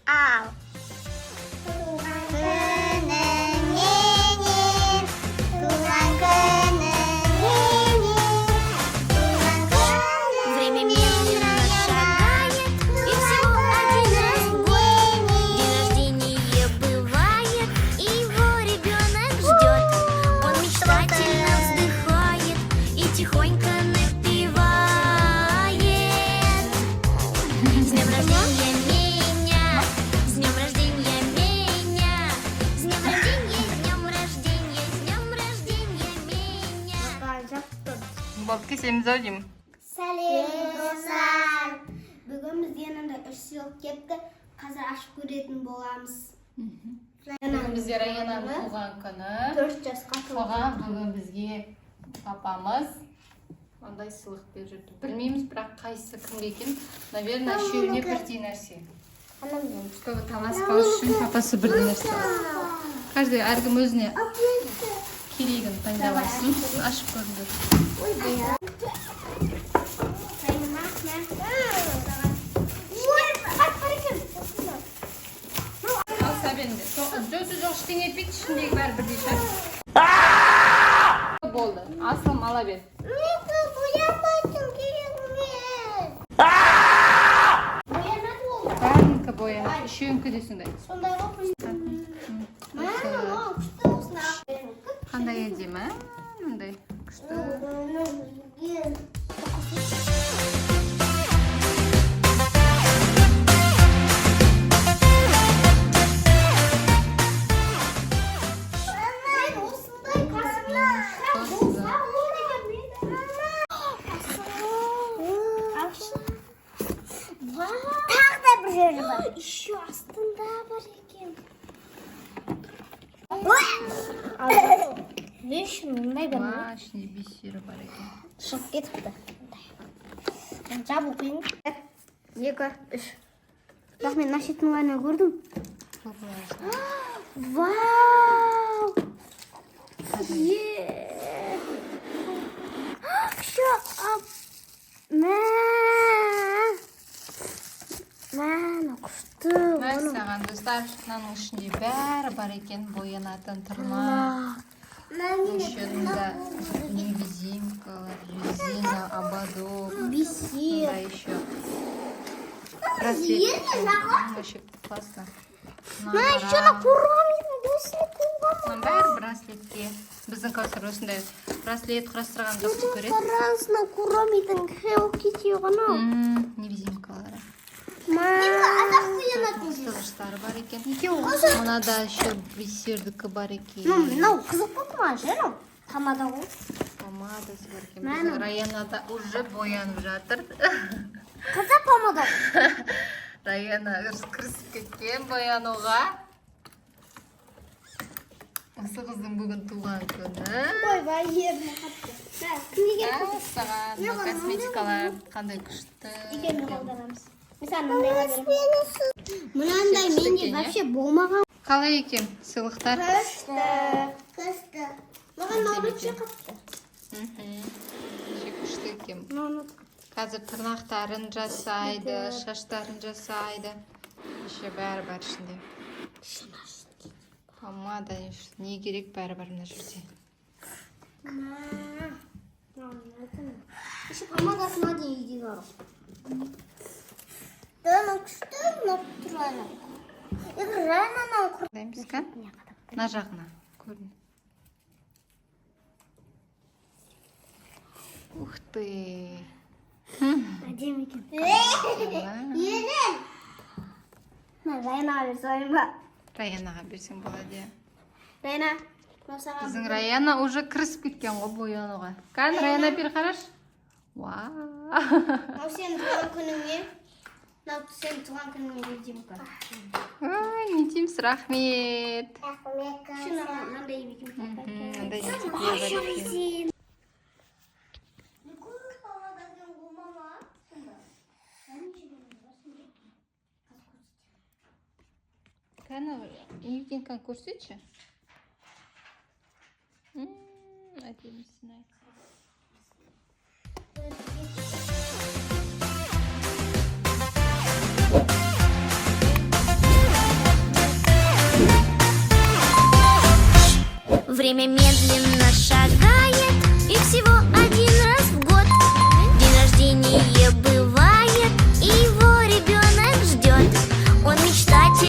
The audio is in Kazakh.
Al. Время медленно шагает, и всего один раз в год день рождения бывает, и его ребенок ждет. Он мечтательно вздыхает и тихонько напевает. С днем рождения меня, с днем рождения меня, с днем рождения, с днем рождения, с днем рождения меня. Болып келсеміз ау деймін. Сәлем достар. Бүгін біз yanında 3 сыйлық кепті. Қазір ашып көретін боламыз. Бүгін бізге Раянаның туған күні. 4 жасқа Соған бүгін бізге папамыз ондай сыйлық беріп жүрді. Білмейміз, бірақ қайсысы кімге екен. Наверное, үшеуіне бірдей нәрсе. Көбі таласпау үшін папасы бірдей нәрсе алды. Каждый әркім өзіне керегін таңдап алсын. Ашып көріңдер. Ал Сәбенде. Жоқ, ештеңе етпейді, ішіндегі бәрі бірдей шығар. Болды. Асылым ала бер. Бәрінікі бояна. Үшеуінікі де сондай. Қандай әдемі, мындай күшті. Еще астында бар екен. Не үшін мұндай бар? Ішінде бисері бар екен. Шығып кетіпті. Жабу қиын. 2, 3. Бірақ мен нашетін ғана көрдім. Вау! Все, Мәні күшті. Мәссаған достар, мынаның ішінде бәрі бар екен. Боянатын тырнақ. Еще невидимкалар, резина, ободок. Бисер. Еще браслет. Вообще классно. Еще на курамын. Мынаның бәрі браслетке. Біздің Кәусар осындай браслет құрастырған доқты көреді. Қарасына курамидың Hello Kitty ғана. Невидимкалары. Сығыштары бар екен. Мынада еще бисердікі бар екен. Мынау қызық болды ма, женім? Тамада ғой. Помадасы бар екен. Біздің Раянада уже боянып жатыр. Қыза помада. Раяна кірісіп кеткен боянуға. Осы қыздың бүгін туған күні. Ойбай, еріне қатты. Саған косметикалар қандай күшті. Екені қалдарамыз. Мынандай менде вообще болмаған. Қалай екен сыйлықтар? Күшті. Маған наурызша қатты. Күшті екен. Қазір тырнақтарын жасайды, шаштарын жасайды. Еще бәрі бар ішінде. Помада, не керек бәрі бар мына жерде. Еще помадасына дейін үйде бар. Дана күшті ұнап тұрайын. Райнаны Даймыз қа? На жағына көрін. Ух ты! әдем екен. Енен! Райнаға берсейін ба? Раянаға берсең болады. Райна, біздің Раяна уже кірісіп кеткен ғой боянуға. Қан, Раяна бер қараш. Вау! Мынау сенің туған күніңе. Мынау сенің туған күніңе недемка. Ой, не дейміз, рахмет. Шына мынандай бекем. Мынандай етіп Кәні, Евгенканы көрсетші. Әдемісін айт. Время медленно шагает.